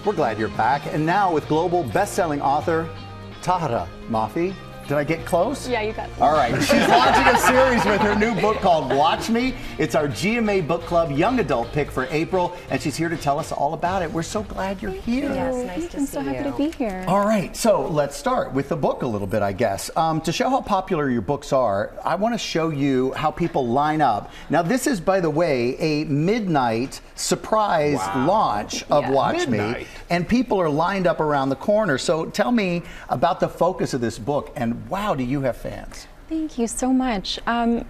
We're glad you're back. And now with global best-selling author Tahereh Mafi. Did I get close? Yeah, you got it. All right. She's launching a series with her new book called Watch Me. It's our GMA Book Club Young Adult pick for April, and she's here to tell us all about it. We're so glad you're here. Yes, nice to see you. I'm so happy to be here. All right, so let's start with the book a little bit, I guess. To show how popular your books are, I want to show you how people line up. Now, this is, by the way, a midnight surprise launch of Watch Me, and people are lined up around the corner. So tell me about the focus of this book, and wow, do you have fans? Thank you so much.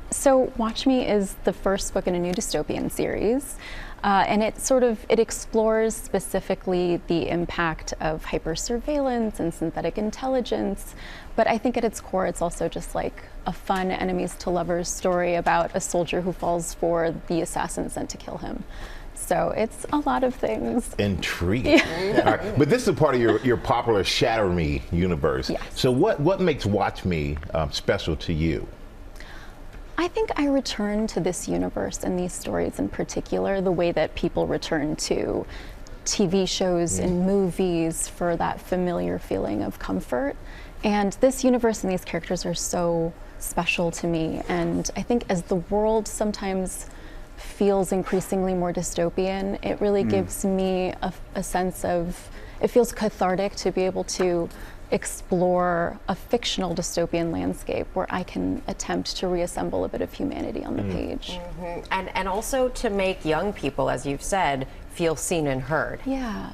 So Watch Me is the first book in a new dystopian series. And it explores specifically the impact of hypersurveillance and synthetic intelligence. But I think at its core, it's also just like a fun enemies to lovers story about a soldier who falls for the assassin sent to kill him. So it's a lot of things. Intriguing. Yeah. All right. But this is a part of your popular Shatter Me universe. Yes. So what makes Watch Me special to you? I think I return to this universe and these stories in particular the way that people return to TV shows and movies for that familiar feeling of comfort. And this universe and these characters are so special to me. And I think as the world sometimes feels increasingly more dystopian, it really gives me a sense of, it feels cathartic to be able to explore a fictional dystopian landscape where I can attempt to reassemble a bit of humanity on the page. And also to make young people, as you've said, feel seen and heard. Yeah.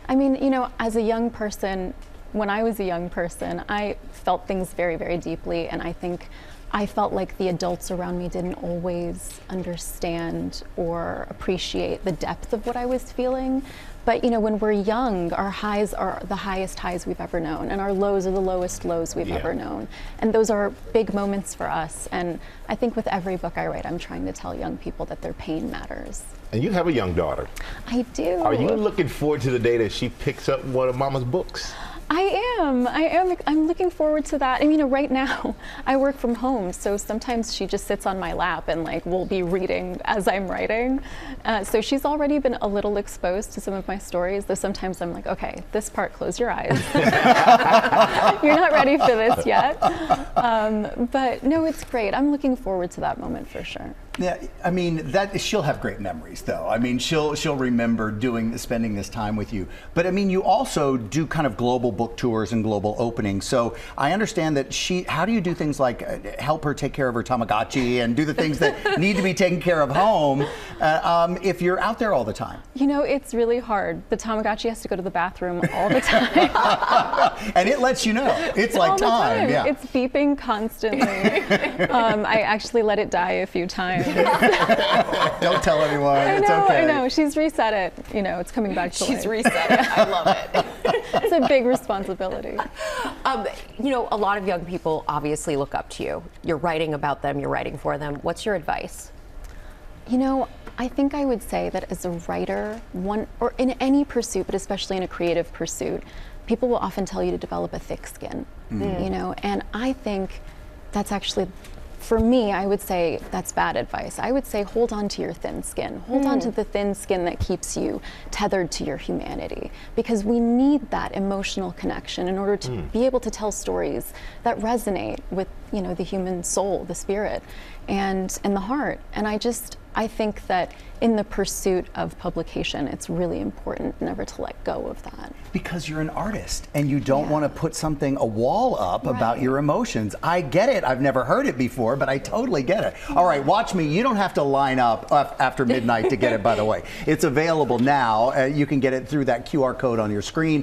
I mean, you know, as a young person, when I was a young person, I felt things very, very deeply, and I think I felt like the adults around me didn't always understand or appreciate the depth of what I was feeling. But you know, when we're young, our highs are the highest highs we've ever known, and our lows are the lowest lows we've ever known. And those are big moments for us. And I think with every book I write, I'm trying to tell young people that their pain matters. And you have a young daughter. I do. Are you looking forward to the day that she picks up one of Mama's books? I am. I'm looking forward to that. I mean, you know, right now I work from home, so sometimes she just sits on my lap and like we'll be reading as I'm writing. So she's already been a little exposed to some of my stories, though sometimes I'm like, okay, this part, close your eyes. You're not ready for this yet. But no, it's great. I'm looking forward to that moment for sure. Yeah, I mean, she'll have great memories, though. I mean, she'll remember spending this time with you. But I mean, you also do kind of global book tours and global openings. So I understand that how do you do things like help her take care of her Tamagotchi and do the things that need to be taken care of home if you're out there all the time? You know, it's really hard. The Tamagotchi has to go to the bathroom all the time. And it lets you know. It's like time. Yeah. It's beeping constantly. I actually let it die a few times. Don't tell anyone. It's okay. I know. She's reset it. You know, it's coming back to life. She's reset it. I love it. It's a big responsibility. You know, a lot of young people obviously look up to you. You're writing about them. You're writing for them. What's your advice? You know, I think I would say that as a writer, or in any pursuit, but especially in a creative pursuit, people will often tell you to develop a thick skin. You know, and I think that's actually, for me, I would say that's bad advice. I would say hold on to your thin skin. Hold on to the thin skin that keeps you tethered to your humanity, because we need that emotional connection in order to be able to tell stories that resonate with, you know, the human soul, the spirit, and the heart. And I think that in the pursuit of publication, it's really important never to let go of that. Because you're an artist and you don't want to put a wall up about your emotions. I get it. I've never heard it before, but I totally get it. All right, Watch Me. You don't have to line up after midnight to get it, by the way. It's available now. You can get it through that QR code on your screen.